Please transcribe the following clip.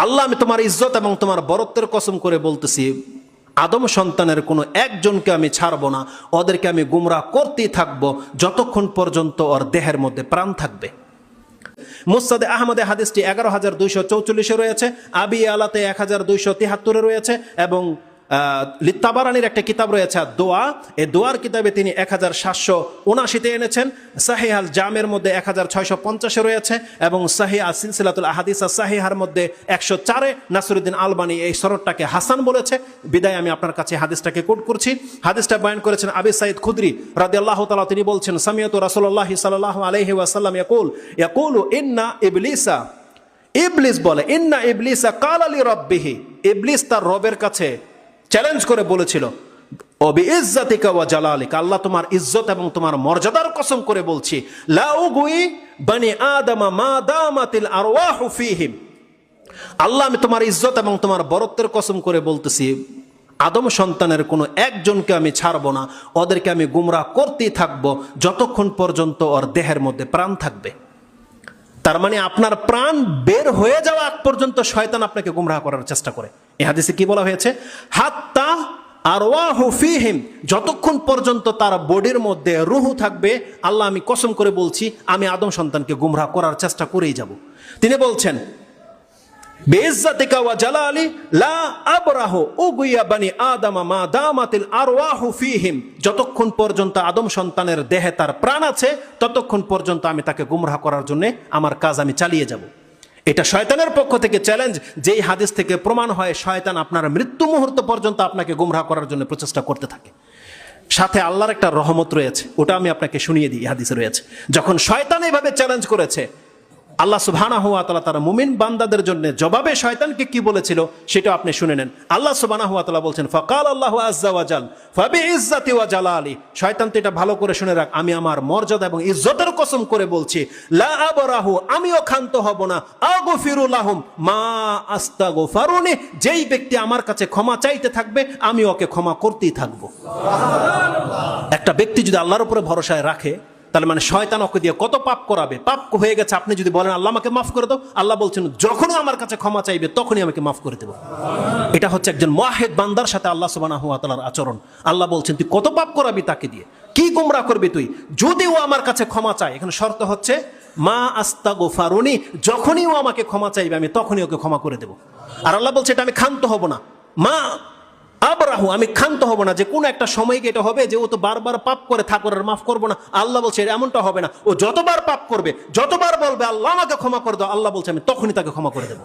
আল্লাহ, আমি তোমার ইজ্জত এবং তোমার বরত্বের কসম করে বলতেছি, আদম সন্তানের কোনো একজনকে আমি ছাড়বো না, ওদেরকে আমি গুমরাহ করতেই থাকবো যতক্ষণ পর্যন্ত ওর দেহের মধ্যে প্রাণ থাকবে। মুসনাদে আহমদে হাদিসটি 11,244 রয়েছে, আবি আলাতে 1273 রয়েছে, এবং লিত্তাবারানির একটা কিতাব রয়েছে দোয়া, এই দোয়ার কিতাবে তিনি 1779 এনেছেন। সাহিহ আল জামের মধ্যে 1650 রয়েছে, এবং সাহিহ আল সিলসিলাতুল আহাদিস সাহিহার মধ্যে 104 নাসিরুদ্দিন আলবানী এই সনদটাকে হাসান বলেছে। বিদায় আমি আপনার কাছে হাদিসটাকে কোট করছি। হাদিসটা বয়ান করেছেন আবি সাঈদ খুদরি রাদিয়াল্লাহু তাআলা। তিনি বলছেন, সামিয়াতু রাসূলুল্লাহ সাল্লাল্লাহু আলাইহি ওয়াসাল্লাম ইয়াকুলু ইন্না ইবলিসা, ইবলিস বলে, ইন্না ইবলিসা ক্বালা লি রাব্বিহি, ইবলিস তার রবের কাছে চ্যালেঞ্জ করে বলেছিল, অবি ইজ্জাতিকা ওয়া জালালিকা, আল্লাহ তোমার ইজ্জত এবং তোমার মর্যাদার কসম করে বলছি, লা উগুই বনি আদম মা দামাতিল আরওয়াহু ফীহিম, আল্লাহ আমি তোমার ইজ্জত এবং তোমার বরত্বের কসম করে বলতেছি, আদম সন্তানের কোনো একজনকে আমি ছাড়বো না, ওদেরকে আমি গুমরাহ করতেই থাকবো যতক্ষণ পর্যন্ত ওর দেহের মধ্যে প্রাণ থাকবে। তার মানে আপনার প্রাণ বের হয়ে যাওয়া আগ পর্যন্ত শয়তান আপনাকে গুমরাহ করার চেষ্টা করে। এই হাদিসে কি বলা হয়েছে? হাত্তা আরওয়াহু ফীহিম, যতক্ষণ পর্যন্ত তার বডির মধ্যে রুহু থাকবে, আল্লাহ আমি কসম করে বলছি, আমি আদম সন্তানকে গুমরাহ করার চেষ্টা করেই যাব। তিনি বলছেন, বিইজ্জাতিকা ওয়া জালালি লা আবরাহু উগুইয়া বানি আদম মা দামাতিল আরওয়াহু ফীহিম, যতক্ষণ পর্যন্ত আদম সন্তানের দেহে তার প্রাণ আছে ততক্ষণ পর্যন্ত আমি তাকে গুমরাহ করার জন্য আমার কাজ আমি চালিয়ে যাব। এটা শয়তানের পক্ষ থেকে চ্যালেঞ্জ, যেই হাদিস থেকে প্রমাণ হয় শয়তান আপনার মৃত্যু মুহূর্ত পর্যন্ত আপনাকে গুমরাহ করার জন্য প্রচেষ্টা করতে থাকে। সাথে আল্লাহর একটা রহমত রয়েছে, ওটা আমি আপনাকে শুনিয়ে দিই। হাদিসে রয়েছে, যখন শয়তান এইভাবে চ্যালেঞ্জ করেছে, আল্লাহ সুবহানাহু ওয়া তাআলা তার মুমিন বান্দাদের জন্য জবাবে শয়তানকে কি বলেছিল সেটা আপনি শুনে নেন। আল্লাহ সুবহানাহু ওয়া তাআলা বলছেন, ফাকাল আল্লাহু আযজা ওয়া জাল ফাবিইজ্জাতি ওয়া জালালি, শয়তান তো এটা ভালো করে শুনে রাখ, আমি আমার মর্যাদা এবং ইজ্জতের কসম করে বলছি, লা আবরাহু, আমিও ক্ষান্ত হব না, আগফিরু লাহুম মা আস্তাগফারুনি, যেই ব্যক্তি আমার কাছে ক্ষমা চাইতে থাকবে আমি ওকে ক্ষমা করতেই থাকবো। সুবহানাল্লাহ। একটা ব্যক্তি যদি আল্লাহর উপরে ভরসায় রাখে, তাহলে মানে শয়তান ওকে দিয়ে কত পাপ করাবে। পাপ হয়ে গেছে, আপনি যদি বলেন আল্লাহ আমাকে মাফ করে দাও, আল্লাহ বলছেন যখনই আমার কাছে ক্ষমা চাইবে তখনই আমাকে মাফ করে দেব। এটা হচ্ছে একজন মুওয়াহিদ বান্দার সাথে আল্লাহ সুবহানাহু ওয়া তাআলার আচরণ। আল্লাহ বলছেন তুই কত পাপ করাবি তাকে দিয়ে, কি গুমরাহ করবি তুই, যদি ও আমার কাছে ক্ষমা চায়। এখানে শর্ত হচ্ছে মা আস্তাগফারুনি, যখনই ও আমাকে ক্ষমা চাইবে আমি তখনই ওকে ক্ষমা করে দেব। আর আল্লাহ বলছে এটা আমি ক্ষান্ত হব না, মা আবরাহু, আমি ক্ষান্ত হব না, যে কোনো একটা সময় এটা হবে যে ও তো বারবার পাপ করে থাকবে আর মাফ করবো না। আল্লাহ বলছে এমনটা হবে না, ও যতবার পাপ করবে, যতবার বলবে আল্লাহ আমাকে ক্ষমা করে দাও, আল্লাহ বলছে আমি তখনই তাকে ক্ষমা করে দেবো।